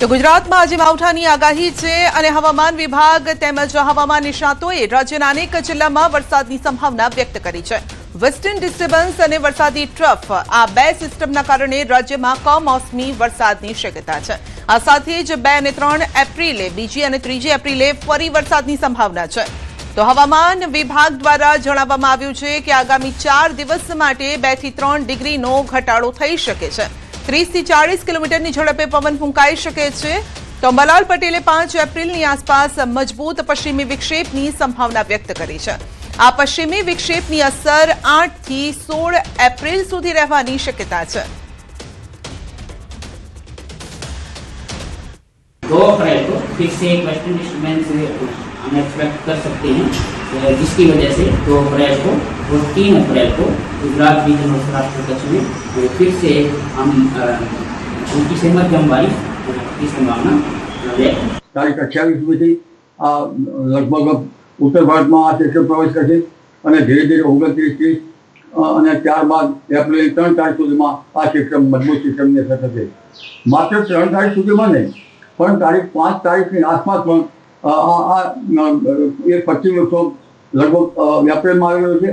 તો ગુજરાતમાં આજે માવઠાની આગાહી છે અને હવામાન વિભાગ તેમજ હવામાન નિષ્ણાતોએ રાજ્યના અનેક જિલ્લામાં વરસાદની સંભાવના વ્યક્ત કરી છે। વેસ્ટર્ન ડિસ્ટર્બન્સ અને વરસાદી ટ્રફ આ બે સિસ્ટમના કારણે રાજ્યમાં કમોસમી વરસાદની શક્યતા છે। આ સાથે જ 2 અને 3 એપ્રિલે બીજી અને ત્રીજી એપ્રિલે ફરી વરસાદની સંભાવના છે। તો હવામાન વિભાગ દ્વારા જણાવવામાં આવ્યું છે કે આગામી 4 દિવસ માટે 2 થી 3 ડિગ્રીનો ઘટાડો થઈ શકે છે। 30 થી 40 કિલોમીટરની ઝડપે પવન ફૂંકાઈ શકે છે। તો અંબાલાલ પટેલે 5 એપ્રિલની આસપાસ મજબૂત પશ્ચિમી વિક્ષેપની સંભાવના વ્યક્ત કરી છે। આ પશ્ચિમી વિક્ષેપની અસર 8 થી 16 એપ્રિલ સુધી રહેવાની શક્યતા છે। 2 अप्रैल को फिर से एक वेस्टर्न डिस्टर्बेंस हम एक्सपेक्ट कर सकते हैं, जिसकी वजह से 2 अप्रैल को और 3 अप्रैल को गुजरात रीजन और सौराष्ट्र कच्छ में फिर से हम उनकी से मध्यम बारिश की संभावना व्यक्त। तारीख 28 સુધી લગભગ ઉત્તર ભારતમાં આ સિસ્ટમ પ્રવેશ કરશે અને ધીરે ધીરે 29, 30 અને ત્યારબાદ એપ્રિલ 3 તારીખ સુધીમાં આ સિસ્ટમ મજબૂત સિસ્ટમની અસર થશે। માત્ર 3 તારીખ સુધીમાં નહીં પણ તારીખ 5 તારીખની આસપાસ પણ એક પશ્ચિમ વિક્ષોભ લગભગ એપ્રિલમાં આવી રહ્યો છે।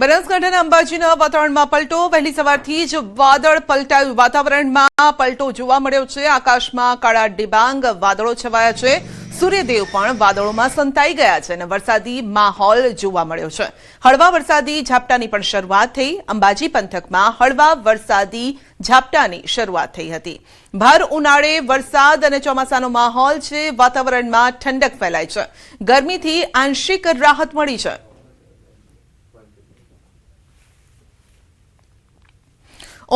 બનાસકાંઠાના અંબાજીના વાતાવરણમાં પલટો। વહેલી સવારથી જ વાદળ પલટાયું, વાતાવરણમાં પલટો જોવા મળ્યો છે। આકાશમાં કાળા ડિબાંગ વાદળો છવાયા છે। સૂર્યદેવ પણ વાદળોમાં સંતાઈ ગયા છે અને વરસાદી માહોલ જોવા મળ્યો છે। હળવા વરસાદી ઝાપટાની પણ શરૂઆત થઈ। અંબાજી પંથકમાં હળવા વરસાદી ઝાપટાની શરૂઆત થઈ હતી। ભર ઉનાળે વરસાદ અને ચોમાસાનો માહોલ છે। વાતાવરણમાં ઠંડક ફેલાઈ છે। ગરમીથી આંશિક રાહત મળી છે।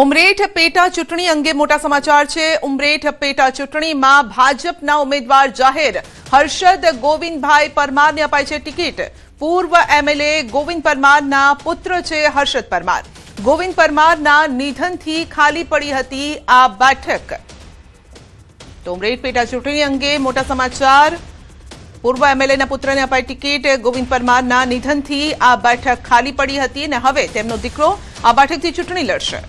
ઉમરેઠ પેટા ચૂંટણી અંગે મોટા સમાચાર છે। ઉમરેઠ પેટા ચૂંટણીમાં ભાજપના ઉમેદવાર જાહેર હર્ષદ ગોવિંદભાઈ પરમારને અપાઈ છે ટિકિટ। પૂર્વ એમએલએ ગોવિંદ પરમારના પુત્ર છે હર્ષદ પરમાર। ગોવિંદ પરમારના નિધનથી ખાલી પડી હતી આ બેઠક। તો ઉમરેઠ પેટા ચૂંટણી અંગે મોટા સમાચાર। પૂર્વ એમએલએના પુત્રને અપાઈ ટિકિટ। ગોવિંદ પરમારના નિધનથી આ બેઠક ખાલી પડી હતી અને હવે તેમનો દીકરો આ બેઠકથી ચૂંટણી લડશે।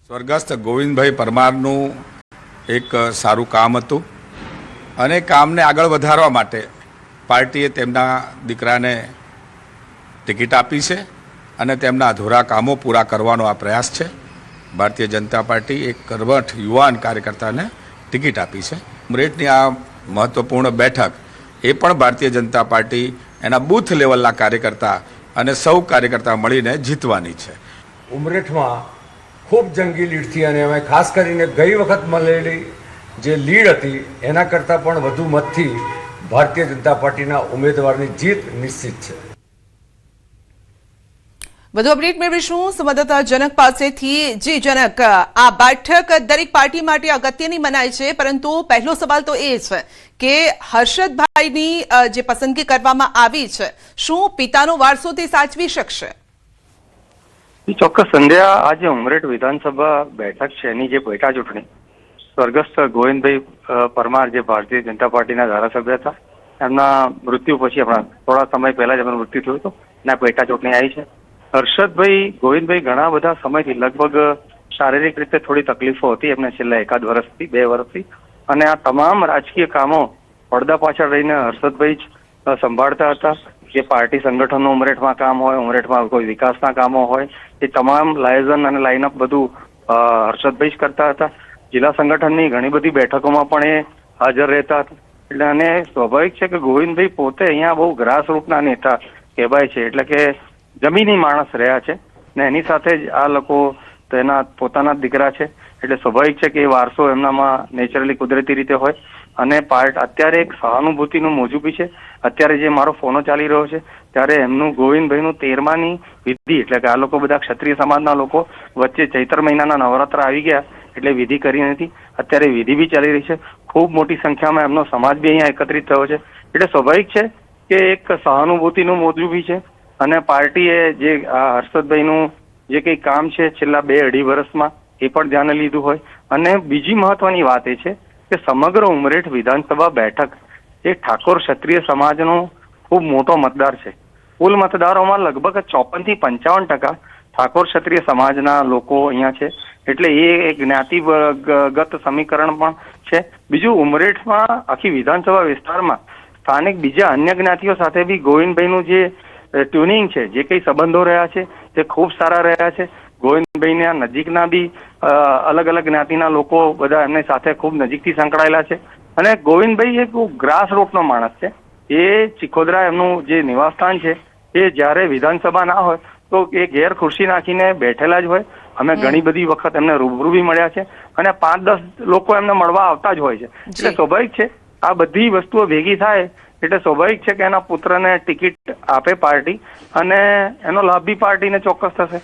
સ્વર્ગસ્થ ગોવિંદભાઈ પરમારનું એક સારું કામ હતું અને કામને આગળ વધારવા માટે પાર્ટીએ તેમના દીકરાને ટિકિટ આપી છે અને તેમના અધૂરા કામો પૂરા કરવાનો આ પ્રયાસ છે। ભારતીય જનતા પાર્ટી એક કર્મઠ યુવાન કાર્યકર્તાને ટિકિટ આપી છે। ઉમરેઠની આ મહત્વપૂર્ણ બેઠક એ પણ ભારતીય જનતા પાર્ટી એના બૂથ લેવલના કાર્યકર્તા અને સૌ કાર્યકર્તા મળીને જીતવાની છે। ઉમરેઠમાં ખૂબ જંગી લીડ થી અને અમે ખાસ કરીને ગઈ વખત મળેલી જે લીડ હતી એના કરતાં પણ વધુ મતથી ભારતીય જનતા પાર્ટીના ઉમેદવારની જીત નિશ્ચિત છે। વધુ અપડેટ મેળવીશું સંવાદદાતા જનક પાસેથી। જી જનક, આ બેઠક દરેક પાર્ટી માટે અગત્યની મનાય છે, પરંતુ પહેલો સવાલ તો એ છે કે હર્ષદભાઈની જે પસંદગી કરવામાં આવી છે, શું પિતાનો વારસો તે સાચવી શકશે? ચોક્કસ સંધ્યા, આજે ઉમરેઠ વિધાનસભા બેઠક છે એની જે પેટા ચૂંટણી સ્વર્ગસ્થ ગોવિંદભાઈ પરમાર જે ભારતીય જનતા પાર્ટીના ધારાસભ્ય હતા, એમના મૃત્યુ પછી હમણાં થોડા સમય પહેલા જ એમનું મૃત્યુ થયું હતું અને આ પેટા ચૂંટણી આવી છે। હર્ષદભાઈ ગોવિંદભાઈ ઘણા બધા સમયથી લગભગ શારીરિક રીતે થોડી તકલીફો હતી એમને છેલ્લા 1 વર્ષથી 2 વર્ષથી, અને આ તમામ રાજકીય કામો પડદા પાછળ રહીને હર્ષદભાઈ જ સંભાળતા હતા। જે પાર્ટી સંગઠનનું ઉમરેઠમાં કામ હોય, ઉમરેઠમાં કોઈ વિકાસના કામો હોય, એ તમામ લાયઝન અને લાઇનઅપ બધું હર્ષદભાઈ જ કરતા હતા। જિલ્લા સંગઠનની ઘણી બધી બેઠકોમાં પણ એ હાજર રહેતા હતા। એટલે અને સ્વાભાવિક છે કે ગોવિંદભાઈ પોતે અહીંયા બહુ ગ્રાસરૂટના નેતા કહેવાય છે, એટલે કે જમીની માણસ રહ્યા છે ને એની સાથે જ આ લોકો તેના પોતાના દીકરા છે, એટલે સ્વાભાવિક છે કે એ વારસો એમનામાં નેચરલી કુદરતી રીતે હોય। અને અત્યારે એક સહાનુભૂતિનું મોજું બી છે। અત્યારે જે મારો ફોનો ચાલી રહ્યો છે ત્યારે એમનું ગોવિંદભાઈનું 13માની વિધિ, એટલે કે આ લોકો બધા ક્ષત્રિય સમાજના લોકો વચ્ચે ચૈત્ર મહિનાના નવરાત્ર આવી ગયા એટલે વિધિ કરી નથી, અત્યારે વિધિ બી ચાલી રહી છે। ખૂબ મોટી સંખ્યામાં એમનો સમાજ બી અહીંયા એકત્રિત થયો છે, એટલે સ્વાભાવિક છે કે એક સહાનુભૂતિનું મોજું બી છે। અને પાર્ટીએ જે આ હર્ષદભાઈનું જે કંઈ કામ છે છેલ્લા 2-2.5 વર્ષમાં એ પણ ધ્યાને લીધું હોય। અને બીજી મહત્વની વાત એ છે કે સમગ્ર ઉમરેઠ વિધાનસભા બેઠક એ ઠાકોર ક્ષત્રિય સમાજનો ખૂબ મોટો મતદાર છે। કુલ મતદારોમાં લગભગ 54 થી 55% ઠાકોર ક્ષત્રિય સમાજના લોકો અહીંયા છે, એટલે એ એક જ્ઞાતિગત સમીકરણ પણ છે. બીજું, ઉમરેઠમાં આખી વિધાનસભા વિસ્તારમાં સ્થાનિક બીજા અન્ય જ્ઞાતિઓ સાથે બી ગોવિંદભાઈનું જે ટ્યુનિંગ છે, જે કઈ સંબંધો રહ્યા છે તે ખૂબ સારા રહ્યા છે. ગોવિંદભાઈના નજીકના બી અલગ અલગ જ્ઞાતિના લોકો બધા એમની સાથે ખૂબ નજીકથી સંકળાયેલા છે. અને ગોવિંદભાઈ એક ગ્રાસ રૂટનો માણસ છે. એ ચિખોદરા એમનું જે નિવાસસ્થાન છે એ જ્યારે વિધાનસભા ના હોય તો એ ઘેર ખુરશી નાખીને બેઠેલા જ હોય. અમે ઘણી બધી વખત એમને રૂબરૂ બી મળ્યા છે અને 5-10 લોકો એમને મળવા આવતા જ હોય છે. એટલે સ્વાભાવિક છે આ બધી વસ્તુઓ ભેગી થાય એટલે સ્વાભાવિક છે કે એના પુત્રને ટિકિટ આપે પાર્ટી અને એનો લાભ બી પાર્ટીને ચોક્કસ થશે,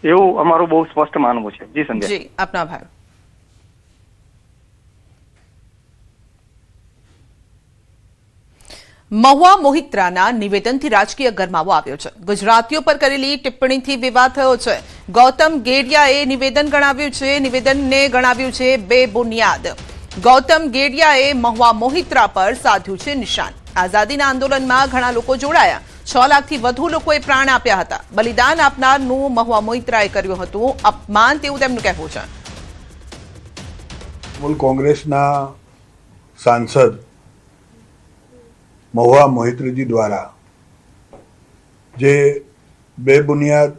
એવું અમારું બહુ સ્પષ્ટ માનવું છે. જી સંજય. જી, આપનો આભાર. મહુવા મોહિત્રાના નિવેદનથી રાજકીય ગરમાવો આવ્યો છે. ગુજરાતીઓ પર કરેલી ટિપ્પણીથી વિવાદ થયો છે. ગૌતમ ગેડિયાએ નિવેદન નિવેદનને ગણાવ્યું છે બેબુનિયાદ. ગૌતમ ગેડિયાએ મહુવા મોહિત્રા પર સાધ્યું છે નિશાન. આઝાદીના આંદોલનમાં ઘણા લોકો જોડાયા. 6 લાખથી વધુ લોકોએ પ્રાણ આપ્યા હતા. બલિદાન આપનારનું મહુવા મોહિત્રાએ કર્યું હતું અપમાન, તેવું તેમનું કહેવું છે. મૂળ કોંગ્રેસના સાંસદ મહુવા મોહિત્રાજી દ્વારા જે બેબુનિયાદ,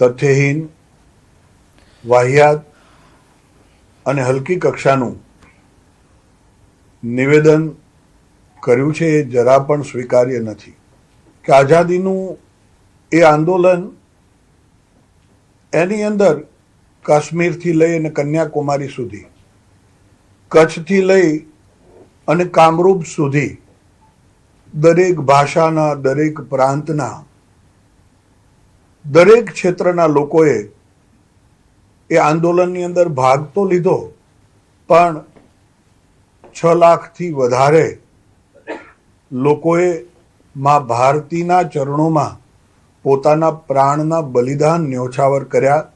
તથ્યહીન, વાહિયાત અને હલકી કક્ષાનું નિવેદન કર્યું છે એ જરા પણ સ્વીકાર્ય નથી. કે આઝાદીનું એ આંદોલન એની અંદર કાશ્મીરથી લઈ અને કન્યાકુમારી સુધી, કચ્છથી લઈ અને કામરૂપ સુધી દરેક ભાષાના, દરેક પ્રાંતના, દરેક ક્ષેત્રના લોકોએ એ આંદોલનની અંદર ભાગ તો લીધો, પણ 6 લાખથી વધારે લોકોએ માં ભારતીના ચરણોમાં પોતાના પ્રાણના બલિદાન ન્યોછાવર કર્યા.